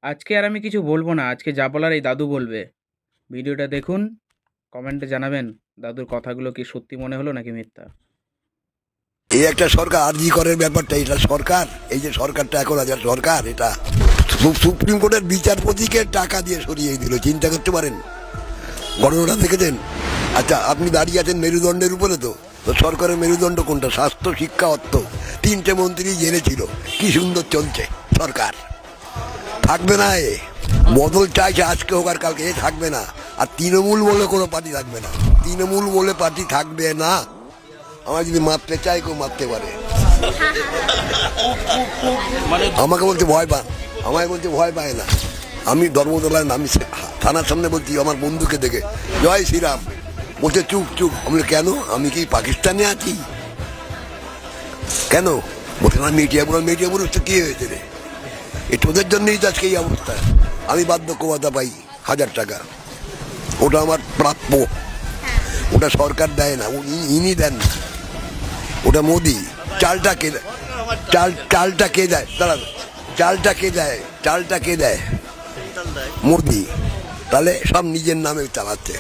আজকে আর আমি কিছু বলবো না, আজকে যা বলার এই দাদু বলবে। ভিডিওটা দেখুন, কমেন্টে জানাবেন দাদুর কথাগুলো কি সত্যি মনে হলো নাকি মিথ্যা। এই একটা সরকার আরজি করের ব্যাপারটা, এটা সরকার, এই যে সরকারটা এখন আছে সরকার, এটা সুপ্রিম কোর্টের বিচারপতিকে টাকা দিয়ে সরিয়ে দিল, চিন্তা করতে পারেন ঘটনাটা দেখেছেন? আচ্ছা, আপনি দাঁড়িয়ে আছেন মেরুদণ্ডের উপরে, তো তো সরকারের মেরুদণ্ড কোনটা? স্বাস্থ্য, শিক্ষা, অর্থ, তিনটে মন্ত্রী জেনেছিল। কি সুন্দর চলছে সরকার। থাকবে না এ, বদল চাইছে আজকে হোক আর কালকে, এ থাকবে না। আর তৃণমূল বলে কোনো পার্টি থাকবে না, তৃণমূল বলে পার্টি থাকবে না। আমার যদি মারতে চাই কেউ মারতে পারে, আমাকে বলতে ভয় পান, আমায় বলতে ভয় পায় না। আমি ধর্মতলায় নামি থানার সামনে বলছি আমার বন্ধুকে দেখে, জয় শ্রীরাম, বলছে চুপ চুপ। আমি কেন, আমি কি পাকিস্তানে আছি? কেন বলছে না, মিডিয়া পুরুষ তো কি হয়েছে রে, এই তোদের জন্যই তো আজকে এই অবস্থা। আমি বার্ধক্য ভাতা পাই 1000 টাকা, ওটা আমার প্রাপ্য, ওটা সরকার দেয় না, ইনি দেন না, ওটা মোদি। চালটা কে দেয়? চালটা কে দেয়? দাঁড়ান, চালটা কে দেয়? চালটা কে দেয়? মোদি। তাহলে সব নিজের নামে চালাচ্ছে।